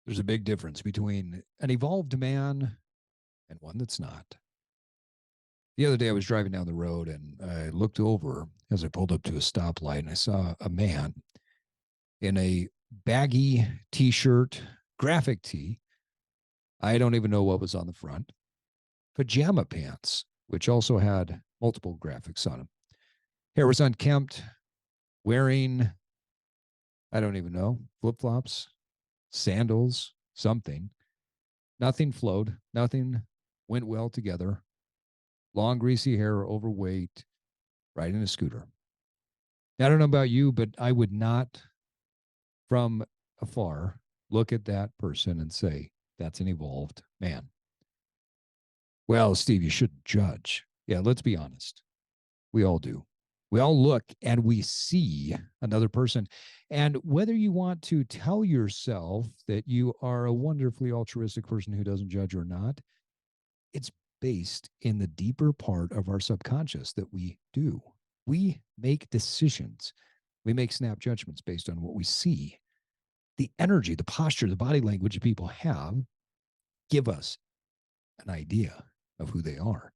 There's a big difference between an evolved man and one that's not. The other day, I was driving down the road and I looked over as I pulled up to a stoplight and I saw a man in a baggy t shirt, graphic tee. I don't even know what was on the front, pajama pants, which also had multiple graphics on them. Hair was unkempt, wearing, I don't even know, flip flops, sandals, something. Nothing flowed, nothing went well together. Long, greasy hair, overweight, riding a scooter. I don't know about you, but I would not, from afar, look at that person and say, that's an evolved man. Well, Steve, you shouldn't judge. Yeah, let's be honest. We all do. We all look and we see another person. And whether you want to tell yourself that you are a wonderfully altruistic person who doesn't judge or not, it's based in the deeper part of our subconscious that we do. We make decisions. We make snap judgments based on what we see. The energy, the posture, the body language people have give us an idea of who they are.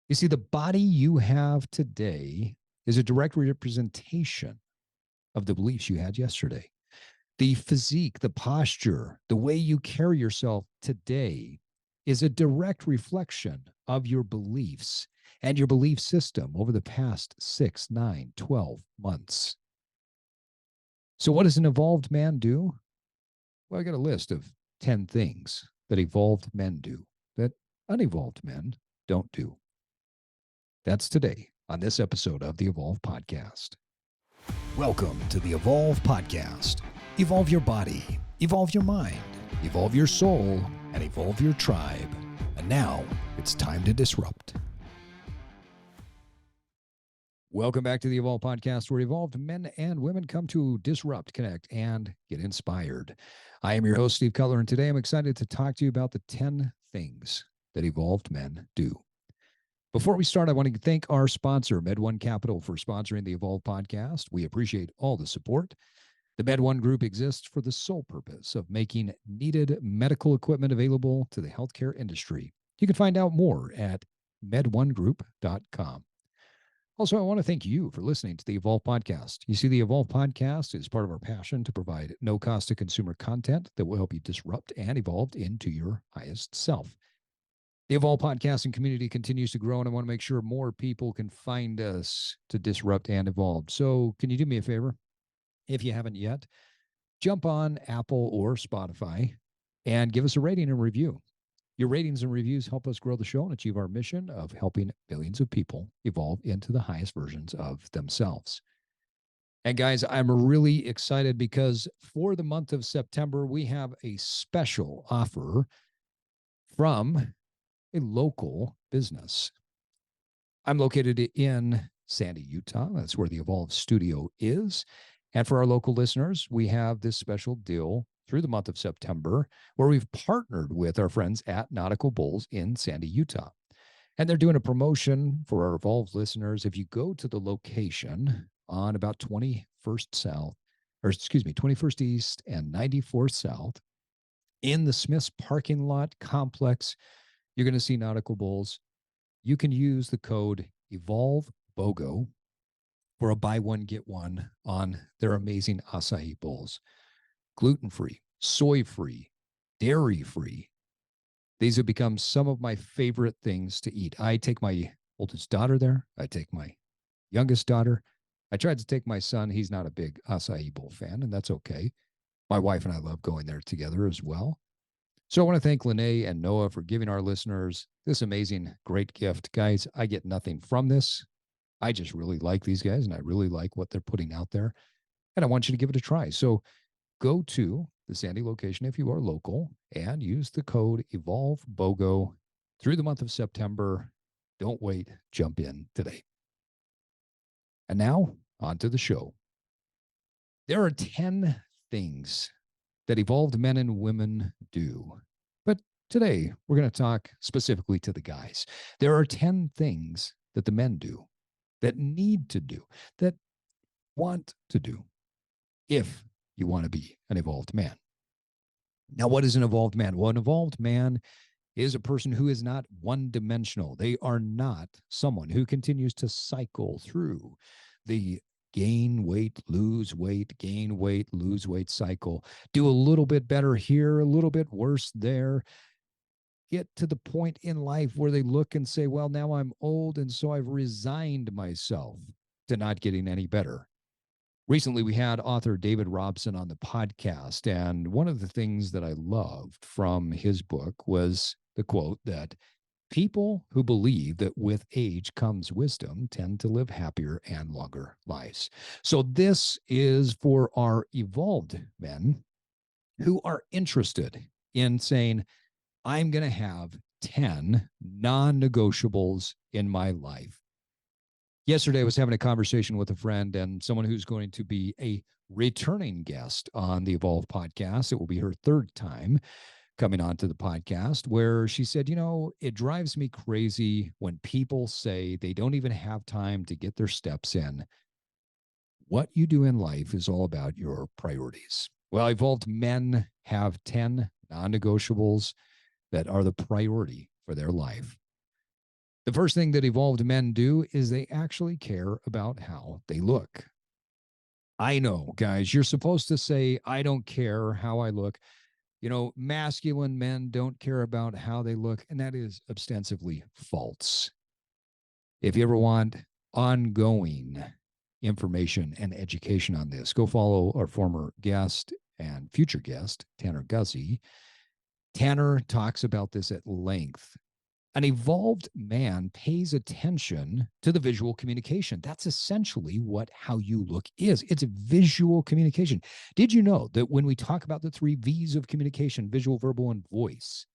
You see, the body you have today is a direct representation of the beliefs you had yesterday. The physique, the posture, the way you carry yourself today is a direct reflection of your beliefs and your belief system over the past 6, 9, 12 months. So, what does an evolved man do? Well, I got a list of 10 things that evolved men do that unevolved men don't do. That's today on this episode of the Evolve Podcast. Welcome to the Evolve Podcast. Evolve your body, evolve your mind, evolve your soul, and evolve your tribe. And now it's time to disrupt. Welcome back to the Evolve Podcast, where evolved men and women come to disrupt, connect, and get inspired. I am your host, Steve Cutler, and today I'm excited to talk to you about the 10 things that evolved men do. Before we start, I want to thank our sponsor, MedOne Capital, for sponsoring the Evolve Podcast. We appreciate all the support. The MedOne Group exists for the sole purpose of making needed medical equipment available to the healthcare industry. You can find out more at medonegroup.com. Also, I want to thank you for listening to the Evolve Podcast. You see, the Evolve Podcast is part of our passion to provide no-cost-to-consumer content that will help you disrupt and evolve into your highest self. The Evolve Podcasting community continues to grow, and I want to make sure more people can find us to disrupt and evolve. So can you do me a favor? If you haven't yet, jump on Apple or Spotify and give us a rating and review. Your ratings and reviews help us grow the show and achieve our mission of helping billions of people evolve into the highest versions of themselves. And guys, I'm really excited because for the month of September, we have a special offer from a local business. I'm located in Sandy, Utah. That's where the Evolve Studio is. And for our local listeners, we have this special deal through the month of September where we've partnered with our friends at Nautical Bowls in Sandy, Utah. And they're doing a promotion for our Evolve listeners. If you go to the location on about 21st South, 21st East and 94th South in the Smith's parking lot complex, you're going to see Nautical Bowls. You can use the code EvolveBOGO for a buy one, get one on their amazing acai bowls. Gluten-free, soy-free, dairy-free. These have become some of my favorite things to eat. I take my oldest daughter there. I take my youngest daughter. I tried to take my son. He's not a big acai bowl fan, and that's okay. My wife and I love going there together as well. So I want to thank Lene and Noah for giving our listeners this amazing, great gift. Guys, I get nothing from this. I just really like these guys, and I really like what they're putting out there. And I want you to give it a try. So go to the Sandy location if you are local and use the code EvolveBOGO through the month of September. Don't wait. Jump in today. And now, on to the show. There are 10 things that evolved men and women do. But today, we're going to talk specifically to the guys. There are 10 things that the men do, that need to do, that want to do, if you want to be an evolved man. Now, what is an evolved man? Well, an evolved man is a person who is not one dimensional. They are not someone who continues to cycle through the gain weight, lose weight, gain weight, lose weight cycle. Do a little bit better here, a little bit worse there. Get to the point in life where they look and say, well, now I'm old, and so I've resigned myself to not getting any better. Recently, we had author David Robson on the podcast, and one of the things that I loved from his book was the quote that people who believe that with age comes wisdom tend to live happier and longer lives. So, this is for our evolved men who are interested in saying, I'm going to have 10 non negotiables in my life. Yesterday, I was having a conversation with a friend and someone who's going to be a returning guest on the Evolve podcast. It will be her third time coming on to the podcast, where she said, it drives me crazy when people say they don't even have time to get their steps in. What you do in life is all about your priorities. Well, evolved men have 10 non negotiables that are the priority for their life. The first thing that evolved men do is they actually care about how they look. I know, guys, you're supposed to say, I don't care how I look. Masculine men don't care about how they look, and that is ostensibly false. If you ever want ongoing information and education on this, go follow our former guest and future guest, Tanner Guzzi. Tanner talks about this at length. An evolved man pays attention to the visual communication. That's essentially what how you look is. It's a visual communication. Did you know that when we talk about the 3 V's of communication, visual, verbal, and voice,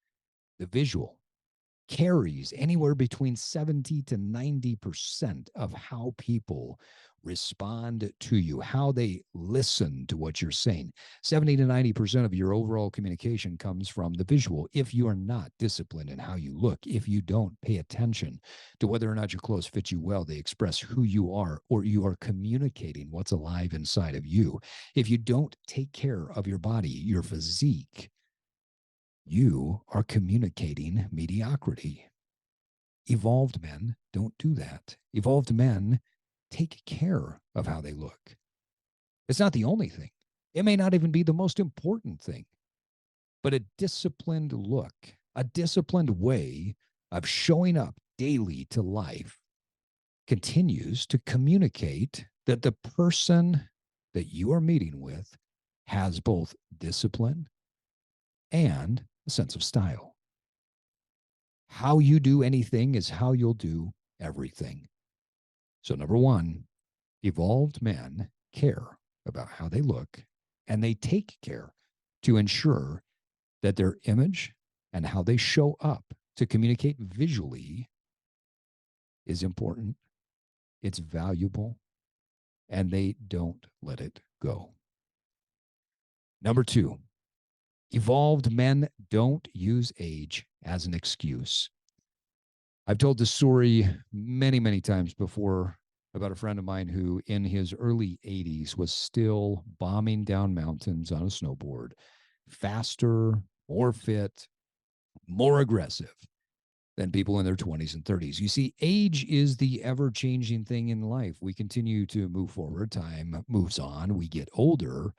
the visual carries anywhere between 70 to 90% of how people respond to you, how they listen to what you're saying. 70 to 90% of your overall communication comes from the visual. If you are not disciplined in how you look, if you don't pay attention to whether or not your clothes fit you well, they express who you are, or you are communicating what's alive inside of you. If you don't take care of your body, your physique, you are communicating mediocrity. Evolved men don't do that. Evolved men take care of how they look. It's not the only thing. It may not even be the most important thing, but a disciplined look, a disciplined way of showing up daily to life continues to communicate that the person that you are meeting with has both discipline and a sense of style. How you do anything is how you'll do everything. So, number one, evolved men care about how they look, and they take care to ensure that their image and how they show up to communicate visually is important, it's valuable, and they don't let it go. Number two, evolved men don't use age as an excuse. I've told this story many, many times before about a friend of mine who, in his early 80s, was still bombing down mountains on a snowboard, faster, more fit, more aggressive than people in their 20s and 30s. You see, age is the ever changing thing in life. We continue to move forward, time moves on, we get older.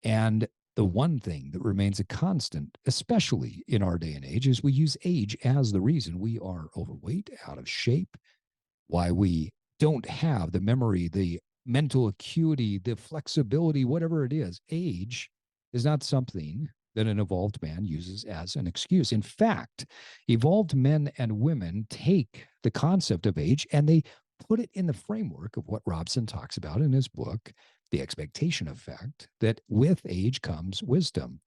And the one thing that remains a constant, especially in our day and age, is we use age as the reason we are overweight, out of shape, why we don't have the memory, the mental acuity, the flexibility, whatever it is. Age is not something that an evolved man uses as an excuse. In fact, evolved men and women take the concept of age and they put it in the framework of what Robson talks about in his book, The Expectation Effect, that with age comes wisdom.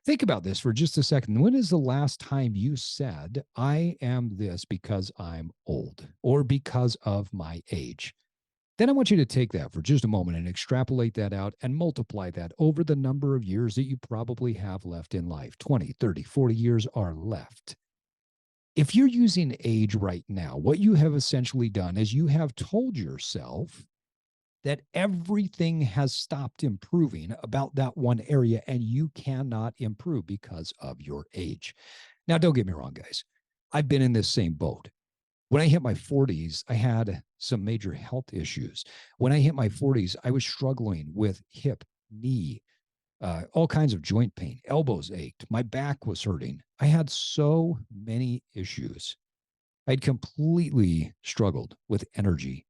Think about this for just a second. When is the last time you said, I am this because I'm old or because of my age? Then I want you to take that for just a moment and extrapolate that out and multiply that over the number of years that you probably have left in life. 20, 30, 40 years are left. If you're using age right now, what you have essentially done is you have told yourself that everything has stopped improving about that one area and you cannot improve because of your age. Now, don't get me wrong, guys. I've been in this same boat. When I hit my 40s, I had some major health issues. When I hit my 40s, I was struggling with hip, knee, all kinds of joint pain, elbows ached, my back was hurting. I had so many issues. I'd completely struggled with energy.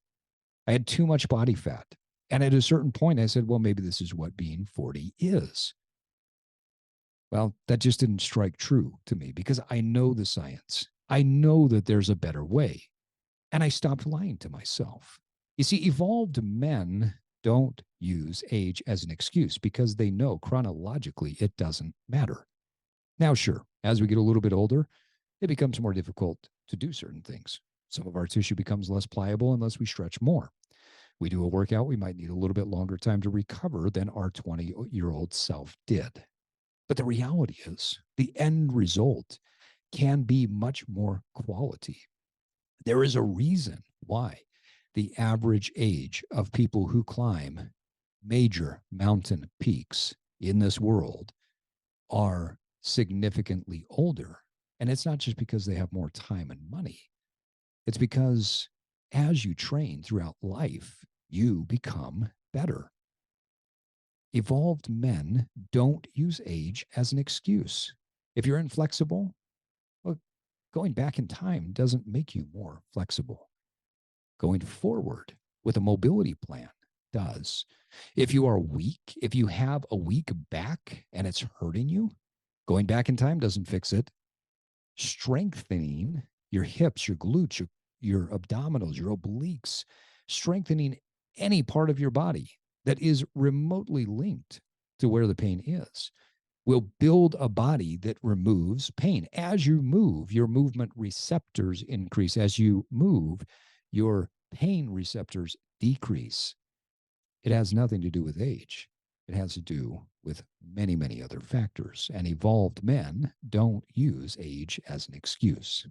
I had too much body fat. And at a certain point, I said, well, maybe this is what being 40 is. Well, that just didn't strike true to me because I know the science. I know that there's a better way. And I stopped lying to myself. You see, evolved men don't use age as an excuse because they know chronologically it doesn't matter. Now, sure, as we get a little bit older, it becomes more difficult to do certain things. Some of our tissue becomes less pliable unless we stretch more. We do a workout, we might need a little bit longer time to recover than our 20-year-old self did. But the reality is, the end result can be much more quality. There is a reason why the average age of people who climb major mountain peaks in this world are significantly older. And it's not just because they have more time and money, it's because as you train throughout life, you become better. Evolved men don't use age as an excuse. If you're inflexible, well, going back in time doesn't make you more flexible. Going forward with a mobility plan does. If you are weak, if you have a weak back and it's hurting you, going back in time doesn't fix it. Strengthening your hips, your glutes, your abdominals, your obliques, strengthening any part of your body that is remotely linked to where the pain is will build a body that removes pain. As you move, your movement receptors increase. As you move, your pain receptors decrease. It has nothing to do with age. It has to do with many, many other factors. And evolved men don't use age as an excuse.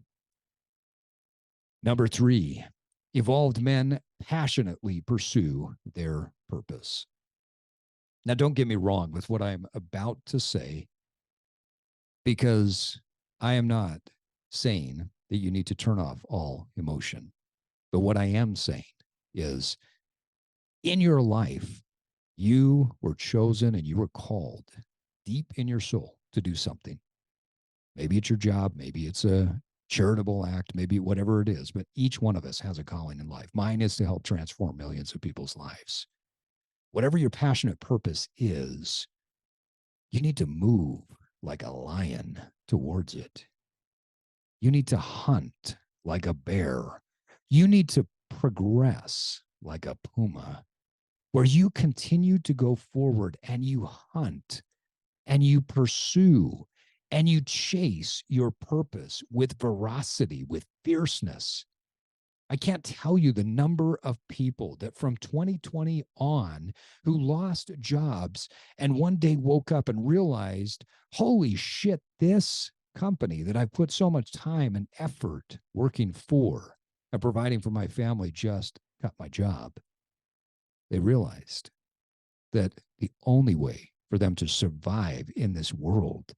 Number 3, evolved men passionately pursue their purpose. Now, don't get me wrong with what I'm about to say, because I am not saying that you need to turn off all emotion. But what I am saying is in your life, you were chosen and you were called deep in your soul to do something. Maybe it's your job, maybe it's a charitable act, maybe whatever it is, but each one of us has a calling in life. Mine is to help transform millions of people's lives. Whatever your passionate purpose is, you need to move like a lion towards it. You need to hunt like a bear. You need to progress like a puma, where you continue to go forward and you hunt and you pursue and you chase your purpose with veracity, with fierceness. I can't tell you the number of people that from 2020 on who lost jobs and one day woke up and realized, holy shit, this company that I put so much time and effort working for and providing for my family just cut my job. They realized that the only way for them to survive in this world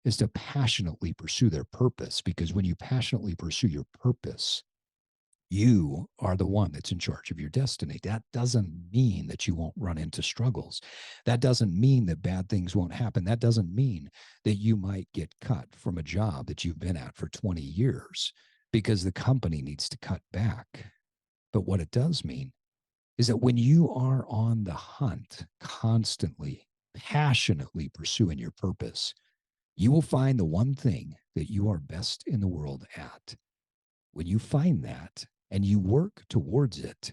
is to passionately pursue their purpose. Because when you passionately pursue your purpose, you are the one that's in charge of your destiny. That doesn't mean that you won't run into struggles. That doesn't mean that bad things won't happen. That doesn't mean that you might get cut from a job that you've been at for 20 years because the company needs to cut back. But what it does mean is that when you are on the hunt, constantly, passionately pursuing your purpose, you will find the one thing that you are best in the world at. When you find that and you work towards it,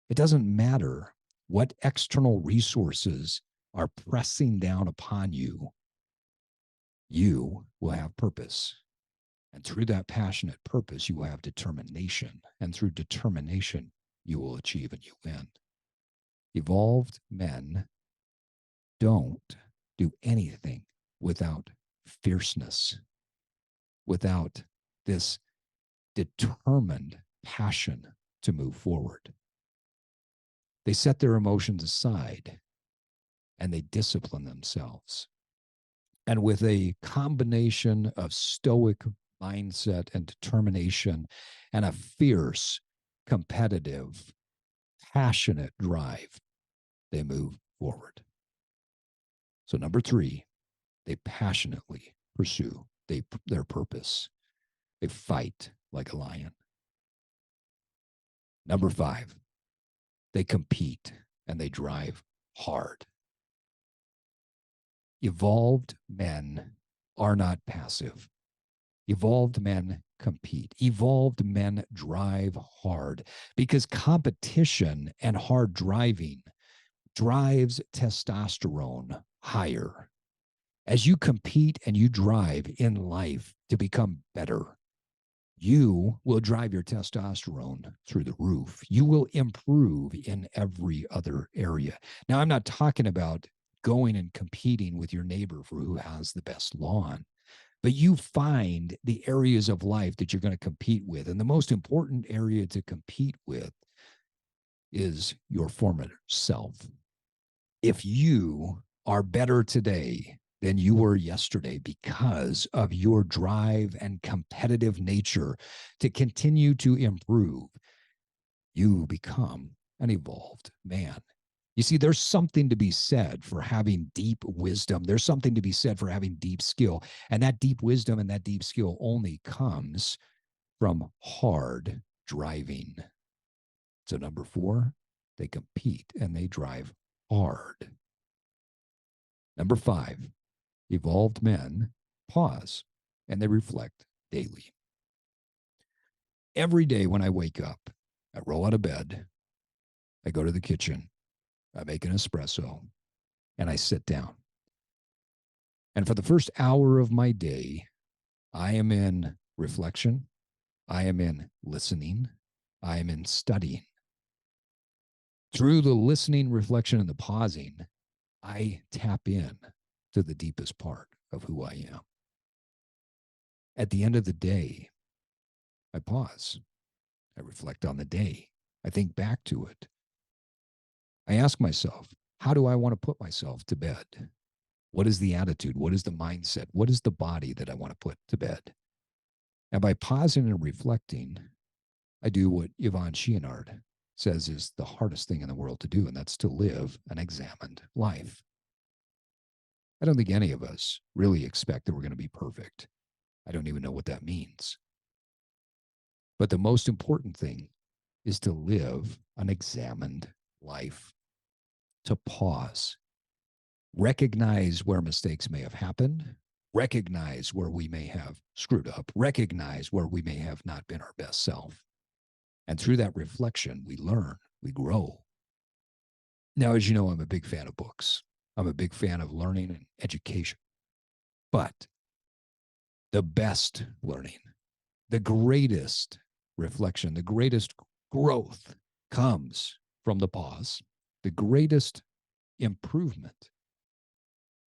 it doesn't matter what external resources are pressing down upon you. You will have purpose. And through that passionate purpose, you will have determination. And through determination, you will achieve and you win. Evolved men don't do anything without fierceness, without this determined passion to move forward. They set their emotions aside and they discipline themselves. And with a combination of stoic mindset and determination and a fierce, competitive, passionate drive, they move forward. So, number three, they passionately pursue their purpose. They fight like a lion. Number five, they compete and they drive hard. Evolved men are not passive. Evolved men compete. Evolved men drive hard because competition and hard driving drives testosterone higher. As you compete and you drive in life to become better, you will drive your testosterone through the roof. You will improve in every other area. Now, I'm not talking about going and competing with your neighbor for who has the best lawn, but you find the areas of life that you're going to compete with. And the most important area to compete with is your former self. If you are better today than you were yesterday because of your drive and competitive nature to continue to improve, you become an evolved man. You see, there's something to be said for having deep wisdom. There's something to be said for having deep skill. And that deep wisdom and that deep skill only comes from hard driving. So, number four, they compete and they drive hard. Number five, evolved men pause and they reflect daily. Every day when I wake up, I roll out of bed, I go to the kitchen, I make an espresso, and I sit down. And for the first hour of my day, I am in reflection, I am in listening, I am in studying. Through the listening, reflection, and the pausing, I tap in to the deepest part of who I am. At the end of the day, I pause. I reflect on the day. I think back to it. I ask myself, how do I want to put myself to bed? What is the attitude? What is the mindset? What is the body that I want to put to bed? And by pausing and reflecting, I do what Yvonne Chouinard says is the hardest thing in the world to do, and that's to live an examined life. I don't think any of us really expect that we're going to be perfect. I don't even know what that means. But the most important thing is to live an examined life, to pause, recognize where mistakes may have happened, recognize where we may have screwed up, recognize where we may have not been our best self. And through that reflection, we learn, we grow. Now, as you know, I'm a big fan of books. I'm a big fan of learning and education. But the best learning, the greatest reflection, the greatest growth comes from the pause. The greatest improvement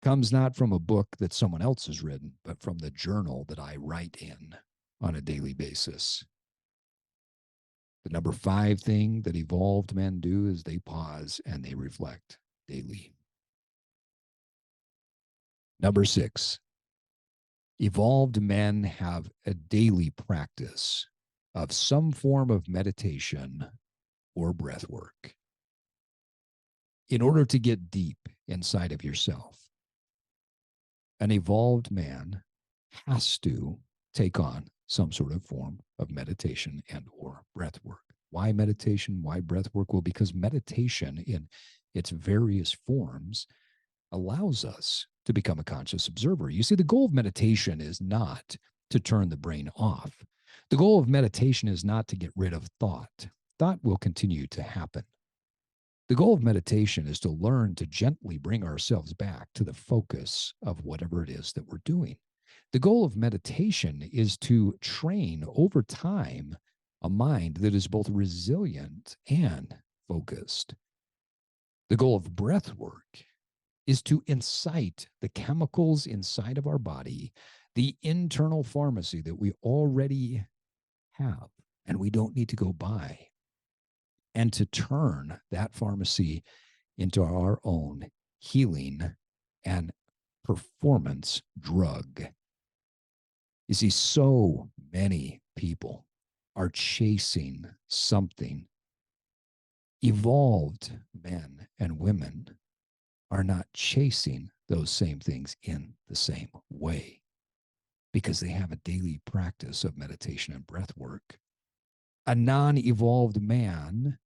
comes not from a book that someone else has written, but from the journal that I write in on a daily basis. The number five thing that evolved men do is they pause and they reflect daily. Number six, evolved men have a daily practice of some form of meditation or breath work. In order to get deep inside of yourself, an evolved man has to take on some sort of form of meditation and or breath work. Why meditation? Why breath work? Well, because meditation in its various forms allows us to become a conscious observer. You see, the goal of meditation is not to turn the brain off. The goal of meditation is not to get rid of thought. Thought will continue to happen. The goal of meditation is to learn to gently bring ourselves back to the focus of whatever it is that we're doing. The goal of meditation is to train over time a mind that is both resilient and focused. The goal of breath work is to incite the chemicals inside of our body, the internal pharmacy that we already have, and we don't need to go buy. and to turn that pharmacy into our own healing and performance drug. You see, so many people are chasing something. Evolved men and women are not chasing those same things in the same way because they have a daily practice of meditation and breath work. A non evolved man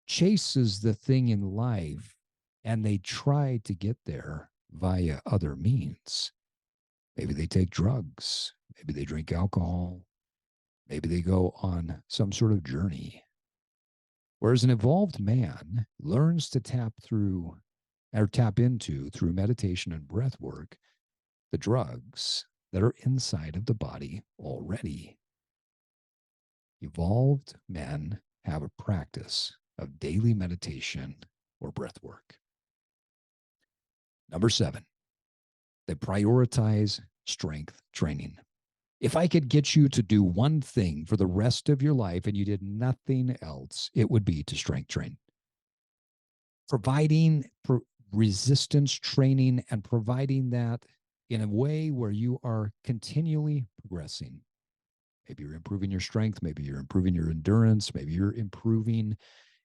chases the thing in life and they try to get there via other means. Maybe they take drugs, maybe they drink alcohol, maybe they go on some sort of journey. Whereas an evolved man learns to tap into through meditation and breath work the drugs that are inside of the body already. Evolved men have a practice of daily meditation or breath work. Number 7, they prioritize strength training. If I could get you to do one thing for the rest of your life and you did nothing else, it would be to strength train. Providing resistance training and providing that in a way where you are continually progressing. Maybe you're improving your strength, maybe you're improving your endurance, maybe you're improving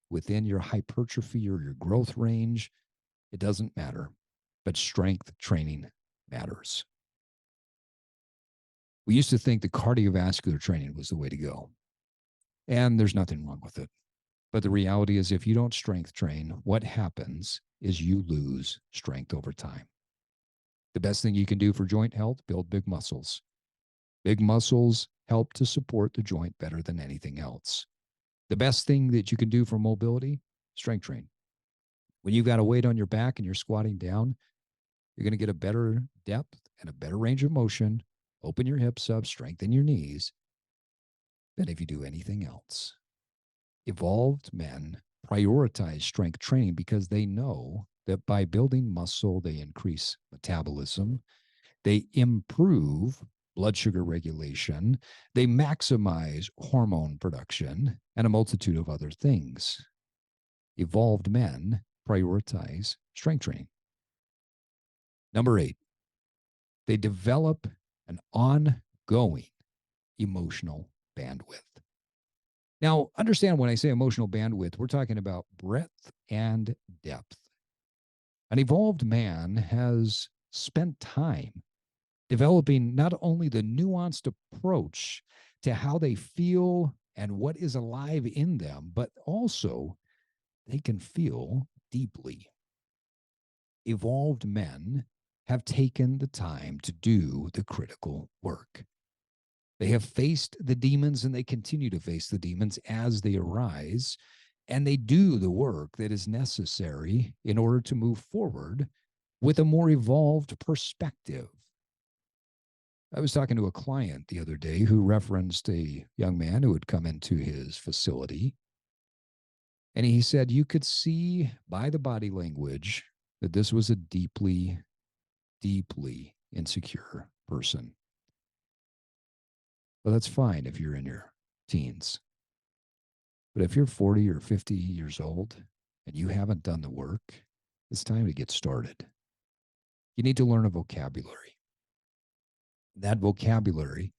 within your hypertrophy or your growth range. It doesn't matter, but strength training matters. We used to think that cardiovascular training was the way to go, and there's nothing wrong with it. But the reality is, if you don't strength train, what happens is you lose strength over time. The best thing you can do for joint health, build big muscles. Big muscles help to support the joint better than anything else. The best thing that you can do for mobility, strength train. When you've got a weight on your back and you're squatting down, you're going to get a better depth and a better range of motion. Open your hips up, strengthen your knees than if you do anything else. Evolved men prioritize strength training because they know that by building muscle, they increase metabolism, they improve blood sugar regulation, they maximize hormone production, and a multitude of other things. Evolved men prioritize strength training. Number 8, they develop an ongoing emotional bandwidth. Now, understand when I say emotional bandwidth, we're talking about breadth and depth. An evolved man has spent time developing not only the nuanced approach to how they feel and what is alive in them, but also they can feel deeply. Evolved men have taken the time to do the critical work. They have faced the demons and they continue to face the demons as they arise, and they do the work that is necessary in order to move forward with a more evolved perspective. I was talking to a client the other day who referenced a young man who had come into his facility. And he said you could see by the body language that this was a deeply, deeply insecure person. Well, that's fine if you're in your teens. But if you're 40 or 50 years old and you haven't done the work, it's time to get started. You need to learn a vocabulary. That vocabulary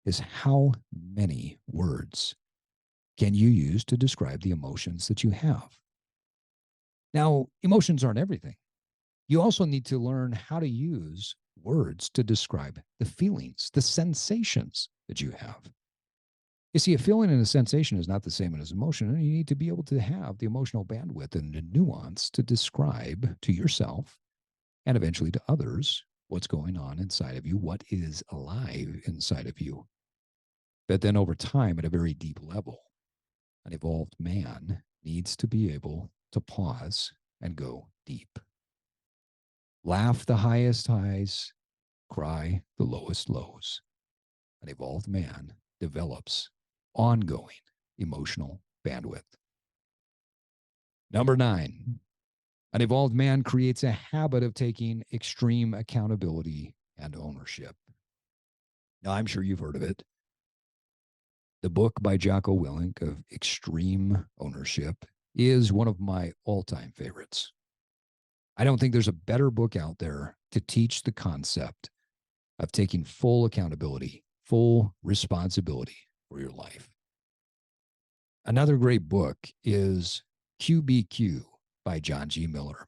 is how many words can you use to describe the emotions that you have. Now, emotions aren't everything. You also need to learn how to use words to describe the feelings, the sensations that you have. You see, a feeling and a sensation is not the same as emotion, and you need to be able to have the emotional bandwidth and the nuance to describe to yourself and eventually to others what's going on inside of you, what is alive inside of you. But then over time, at a very deep level, an evolved man needs to be able to pause and go deep. Laugh the highest highs, cry the lowest lows. An evolved man develops ongoing emotional bandwidth. Number 9, an evolved man creates a habit of taking extreme accountability and ownership. Now, I'm sure you've heard of it. The book by Jocko Willink of Extreme Ownership is one of my all-time favorites. I don't think there's a better book out there to teach the concept of taking full accountability, full responsibility for your life. Another great book is QBQ by John G. Miller.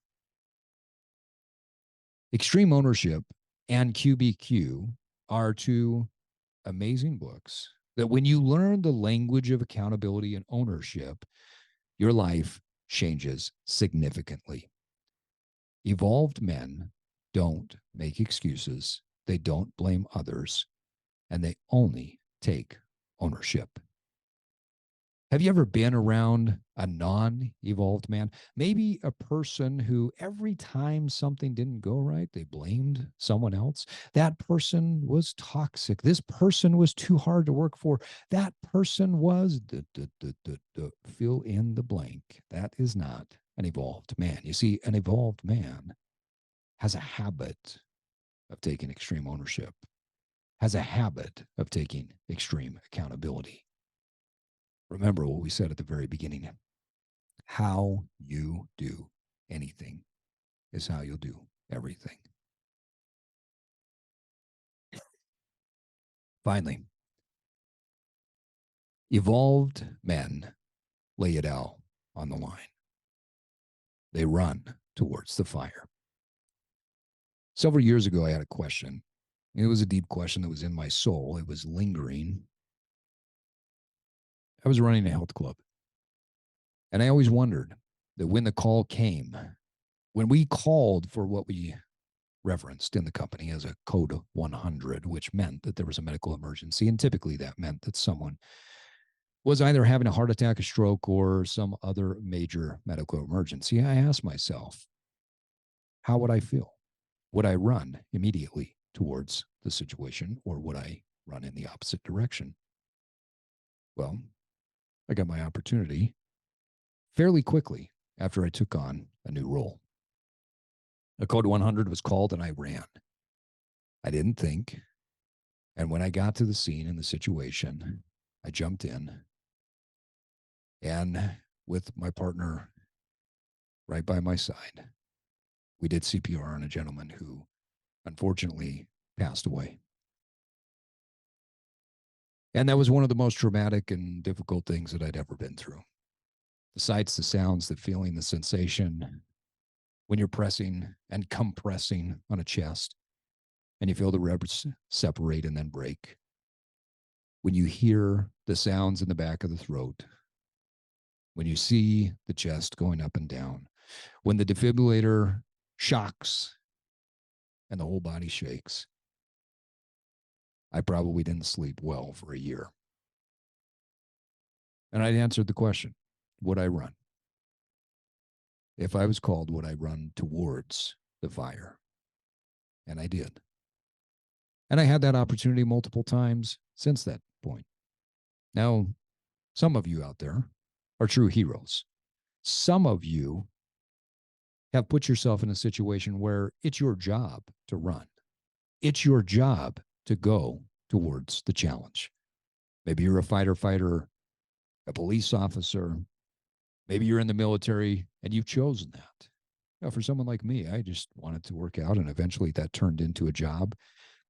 Extreme Ownership and QBQ are two amazing books that when you learn the language of accountability and ownership, your life changes significantly. Evolved men don't make excuses, they don't blame others, and they only take ownership. Have you ever been around a non-evolved man? Maybe a person who every time something didn't go right, they blamed someone else. That person was toxic. This person was too hard to work for. That person was fill in the blank. That is not an evolved man. You see, an evolved man has a habit of taking extreme ownership, has a habit of taking extreme accountability. Remember what we said at the very beginning. How you do anything is how you'll do everything. Finally, evolved men lay it all on the line. They run towards the fire. Several years ago, I had a question. It was a deep question that was in my soul. It was lingering. I was running a health club. And I always wondered that when the call came, when we called for what we referenced in the company as a code 100, which meant that there was a medical emergency. And typically that meant that someone was either having a heart attack, a stroke, or some other major medical emergency. I asked myself, how would I feel? Would I run immediately towards the situation, or would I run in the opposite direction? Well, I got my opportunity fairly quickly after I took on a new role. A code 100 was called and I ran. I didn't think. And when I got to the scene and the situation, I jumped in. And with my partner right by my side, we did CPR on a gentleman who unfortunately passed away. And that was one of the most traumatic and difficult things that I'd ever been through. The sights, the sounds, the feeling, the sensation when you're pressing and compressing on a chest and you feel the ribs separate and then break. When you hear the sounds in the back of the throat, when you see the chest going up and down, when the defibrillator shocks and the whole body shakes, I probably didn't sleep well for a year. And I answered the question, would I run? If I was called, would I run towards the fire? And I did. And I had that opportunity multiple times since that point. Now, some of you out there are true heroes. Some of you have put yourself in a situation where it's your job to run. It's your job to go towards the challenge. Maybe you're a fighter, a police officer. Maybe you're in the military and you've chosen that. Now, for someone like me, I just wanted to work out, and eventually that turned into a job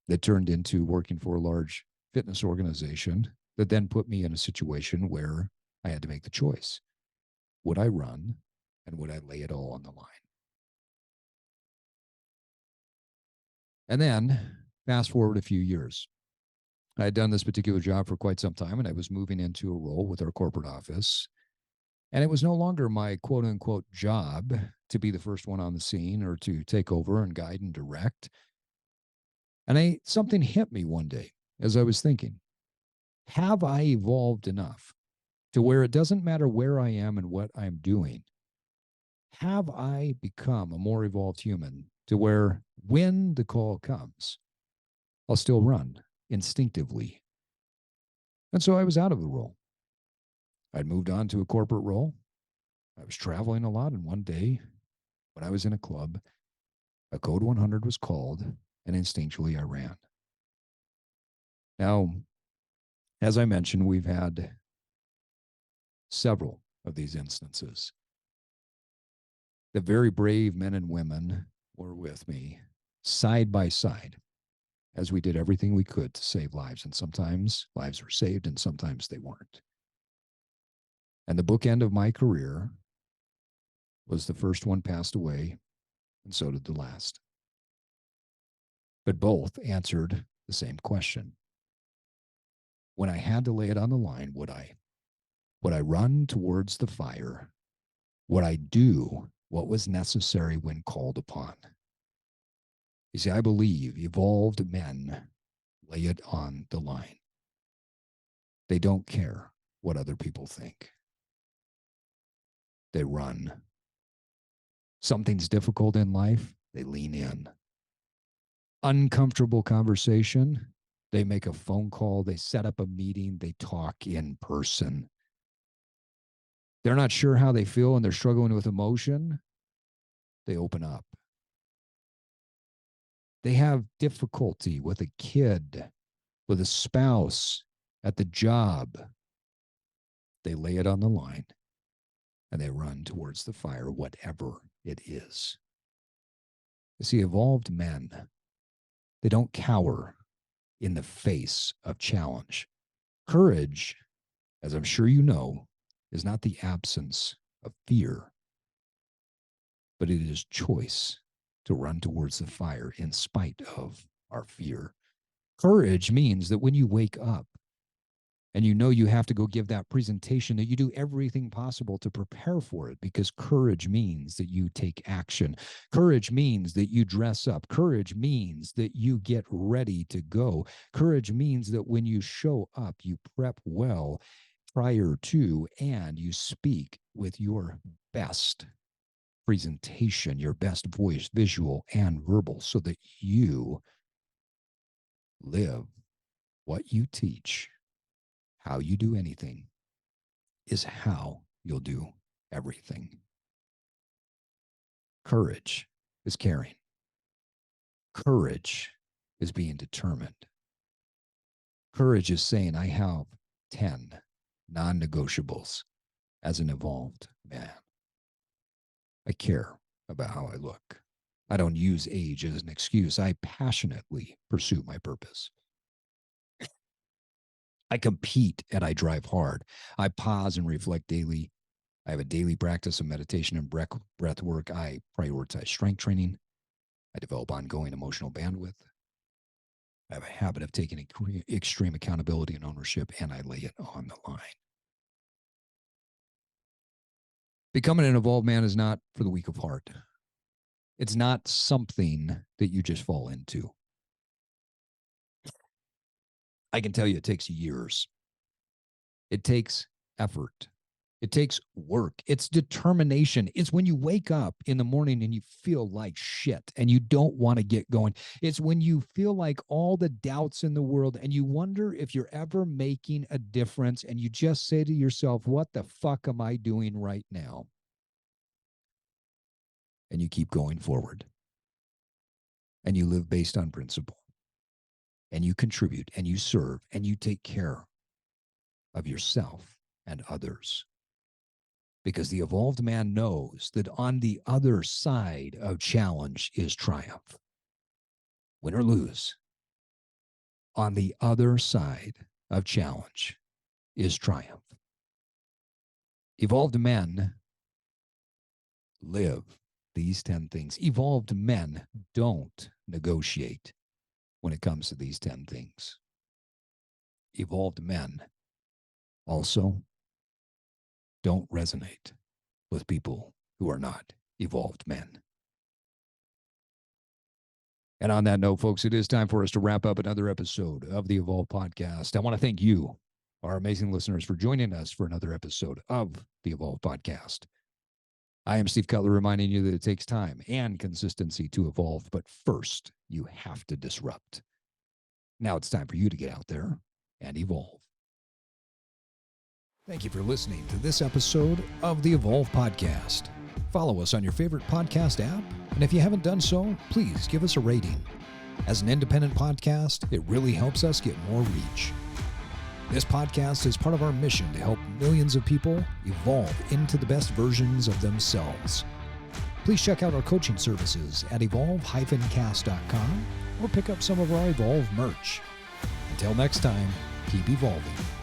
that turned into working for a large fitness organization that then put me in a situation where I had to make the choice. Would I run and would I lay it all on the line? And then fast forward a few years. I had done this particular job for quite some time, and I was moving into a role with our corporate office. And it was no longer my quote unquote job to be the first one on the scene or to take over and guide and direct. And something hit me one day as I was thinking, have I evolved enough to where it doesn't matter where I am and what I'm doing? Have I become a more evolved human to where when the call comes, I'll still run instinctively? And so I was out of the role. I'd moved on to a corporate role. I was traveling a lot. And one day when I was in a club, a code 100 was called and instinctually I ran. Now, As I mentioned, we've had several of these instances. The very brave men and women were with me side by side as we did everything we could to save lives. And sometimes lives were saved and sometimes they weren't. And the bookend of my career was the first one passed away, and so did the last. But both answered the same question. When I had to lay it on the line, would I? Would I run towards the fire? Would I do what was necessary when called upon? You see, I believe evolved men lay it on the line. They don't care what other people think. They run. Something's difficult in life, they lean in. Uncomfortable conversation, they make a phone call, they set up a meeting, they talk in person. They're not sure how they feel and they're struggling with emotion, they open up. They have difficulty with a kid, with a spouse, at the job. They lay it on the line and they run towards the fire, whatever it is. You see, evolved men, they don't cower in the face of challenge. Courage, as I'm sure you know, is not the absence of fear, but it is choice to run towards the fire in spite of our fear. Courage means that when you wake up and you know you have to go give that presentation, that you do everything possible to prepare for it, because courage means that you take action. Courage means that you dress up. Courage means that you get ready to go. Courage means that when you show up, you prep well prior to, and you speak with your best presentation, your best voice, visual and verbal, so that you live what you teach. How you do anything is how you'll do everything. Courage is caring. Courage is being determined. Courage is saying, I have 10 non-negotiables as an evolved man. I care about how I look. I don't use age as an excuse. I passionately pursue my purpose. I compete and I drive hard. I pause and reflect daily. I have a daily practice of meditation and breath work. I prioritize strength training. I develop ongoing emotional bandwidth. I have a habit of taking extreme accountability and ownership, and I lay it on the line. Becoming an evolved man is not for the weak of heart. It's not something that you just fall into. I can tell you it takes years. It takes effort. It takes work. It's determination. It's when you wake up in the morning and you feel like shit and you don't want to get going. It's when you feel like all the doubts in the world and you wonder if you're ever making a difference, and you just say to yourself, what the fuck am I doing right now? And you keep going forward. And you live based on principle. And you contribute and you serve and you take care of yourself and others. Because the evolved man knows that on the other side of challenge is triumph. Win or lose, on the other side of challenge is triumph. Evolved men live these 10 things. Evolved men don't negotiate when it comes to these 10 things. Evolved men also don't resonate with people who are not evolved men. And on that note, folks, it is time for us to wrap up another episode of the Evolve Podcast. I want to thank you, our amazing listeners, for joining us for another episode of the Evolve Podcast. I am Steve Cutler, reminding you that it takes time and consistency to evolve, but first, you have to disrupt. Now it's time for you to get out there and evolve. Thank you for listening to this episode of the Evolve Podcast. Follow us on your favorite podcast app, and if you haven't done so, please give us a rating. As an independent podcast, it really helps us get more reach. This podcast is part of our mission to help millions of people evolve into the best versions of themselves. Please check out our coaching services at evolve-cast.com or pick up some of our Evolve merch. Until next time, keep evolving.